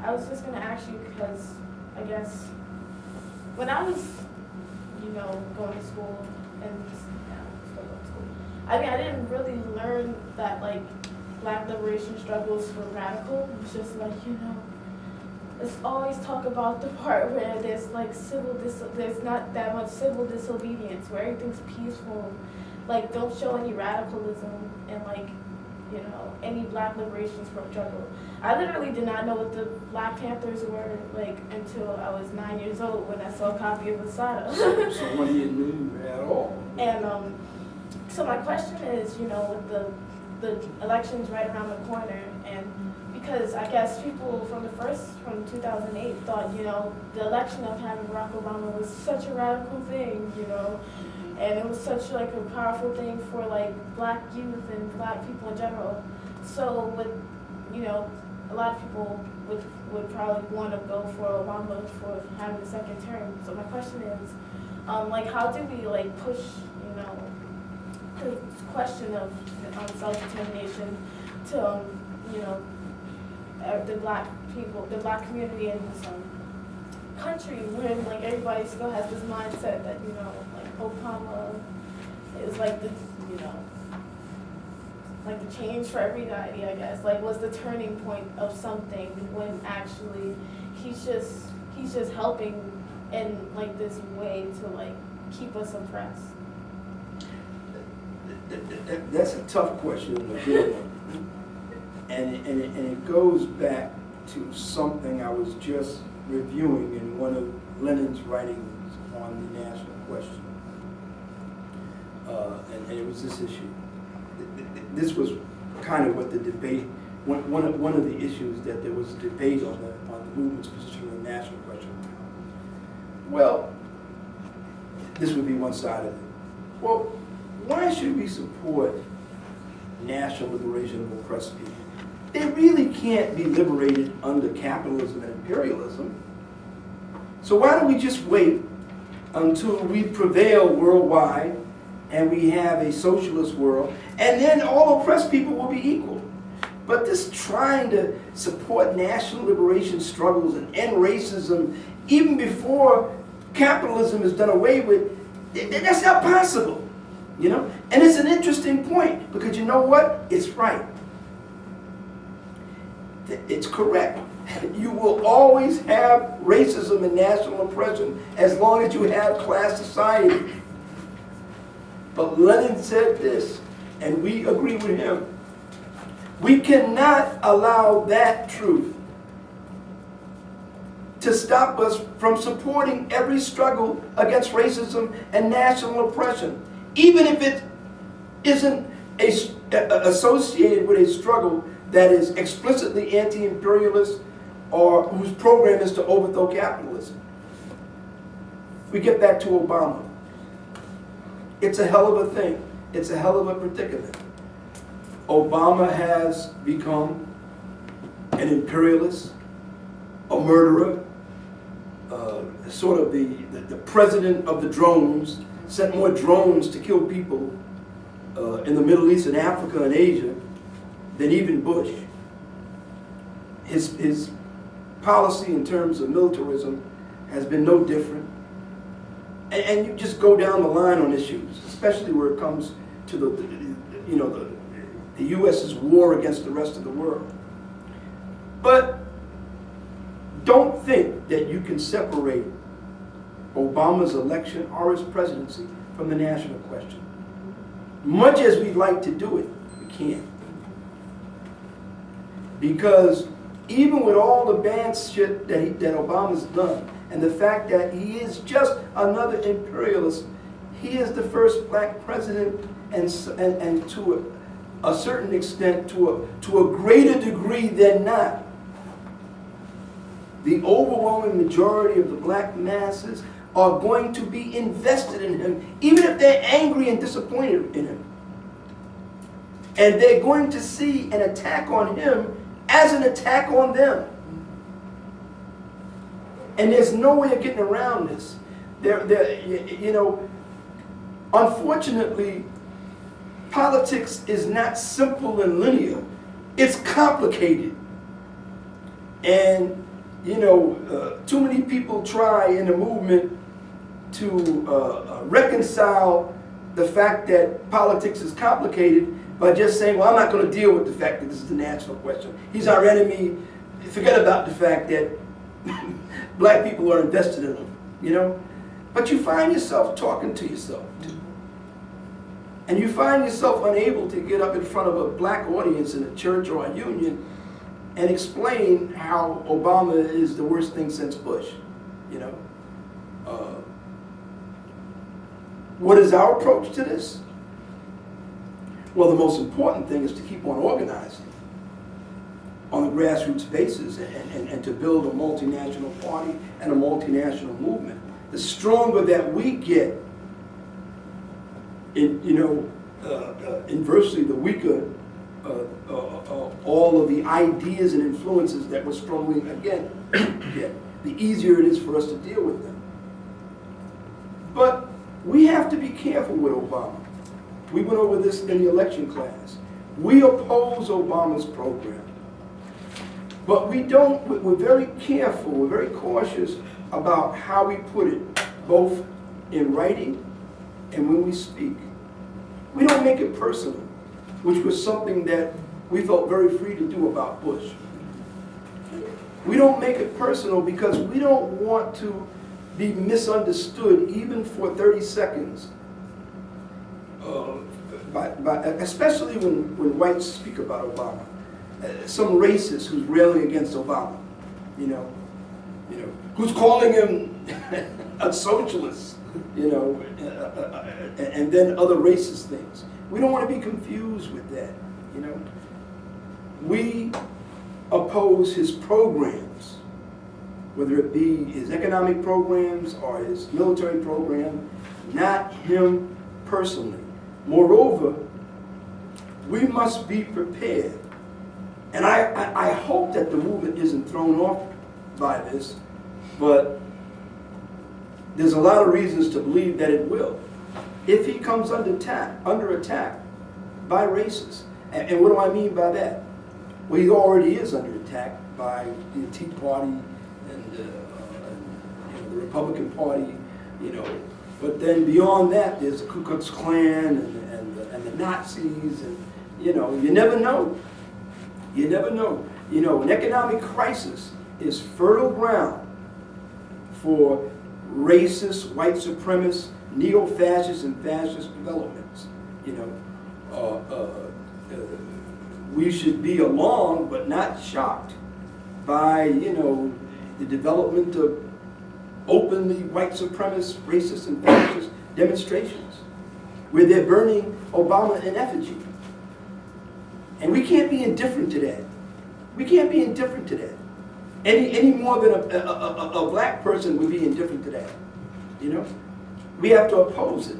I was just gonna ask you because I guess when I was, going to school and still going to school, I mean, I didn't really learn that like Black liberation struggles were radical. It's just like let's always talk about the part where there's like there's not that much civil disobedience, where everything's peaceful. Like, don't show any radicalism and like, any Black liberation struggle. I literally did not know what the Black Panthers were like until I was 9 years old when I saw a copy of Asada. So when you knew at all. And so my question is, with the elections right around the corner, and because I guess people from 2008 thought, the election of having Barack Obama was such a radical thing, and it was such like a powerful thing for like Black youth and Black people in general. So with, a lot of people would probably want to go for Obama for having a second term. So my question is, how do we like push, the question of self-determination to, the Black people, the Black community in this country, when like everybody still has this mindset that like Obama is like the like the change for everybody, I guess, like was the turning point of something, when actually he's just helping in like this way to like keep us oppressed. That's a tough question, a good one. And it goes back to something I was just reviewing in one of Lenin's writings on the national question. And it was this issue. This was kind of what the debate, one of the issues that there was a debate on the movement's position on the national question. Well, this would be one side of it. Well, why should we support national liberation of oppressed people? They really can't be liberated under capitalism and imperialism. So why don't we just wait until we prevail worldwide and we have a socialist world, and then all oppressed people will be equal. But this trying to support national liberation struggles and end racism even before capitalism is done away with, that's not possible. And it's an interesting point, because you know what? It's right. It's correct. You will always have racism and national oppression as long as you have class society. But Lenin said this, and we agree with him. We cannot allow that truth to stop us from supporting every struggle against racism and national oppression, even if it isn't associated with a struggle that is explicitly anti-imperialist or whose program is to overthrow capitalism. We get back to Obama. It's a hell of a thing. It's a hell of a predicament. Obama has become an imperialist, a murderer, sort of the president of the drones, sent more drones to kill people in the Middle East and Africa and Asia than even Bush. His policy in terms of militarism has been no different. And you just go down the line on issues, especially where it comes to the U.S.'s war against the rest of the world. But don't think that you can separate Obama's election or his presidency from the national question. Much as we'd like to do it, we can't. Because even with all the bad shit that Obama's done, and the fact that he is just another imperialist, he is the first Black president, and to a certain extent, to a greater degree than not, the overwhelming majority of the Black masses are going to be invested in him, even if they're angry and disappointed in him. And they're going to see an attack on him as an attack on them. And there's no way of getting around this. Unfortunately, politics is not simple and linear. It's complicated. And too many people try in the movement to reconcile the fact that politics is complicated by just saying, well, I'm not going to deal with the fact that this is a national question. He's our enemy. Forget about the fact that black people are invested in him, But you find yourself talking to yourself, too. And you find yourself unable to get up in front of a black audience in a church or a union and explain how Obama is the worst thing since Bush, What is our approach to this? Well, the most important thing is to keep on organizing on a grassroots basis and to build a multinational party and a multinational movement. The stronger that we get, inversely, the weaker all of the ideas and influences that we're struggling against get, the easier it is for us to deal with them. But we have to be careful with Obama. We went over this in the election class. We oppose Obama's program. But we're very careful, we're very cautious about how we put it, both in writing and when we speak. We don't make it personal, which was something that we felt very free to do about Bush. We don't make it personal because we don't want to be misunderstood even for 30 seconds, especially when whites speak about Obama. Some racist who's railing against Obama, who's calling him a socialist, and then other racist things. We don't want to be confused with that, We oppose his programs, whether it be his economic programs or his military program, not him personally. Moreover, we must be prepared. And I hope that the movement isn't thrown off by this, but there's a lot of reasons to believe that it will. If he comes under attack by racists, and what do I mean by that? Well, he already is under attack by the Tea Party and the Republican Party, But then beyond that, there's the Ku Klux Klan and the Nazis, and you never know. You never know. An economic crisis is fertile ground for racist, white supremacist, neo-fascist, and fascist developments. We should be alarmed but not shocked by, the development of openly white supremacist, racist, and fascist demonstrations where they're burning Obama in effigy. And we can't be indifferent to that. We can't be indifferent to that. Any more than a black person would be indifferent to that. We have to oppose it.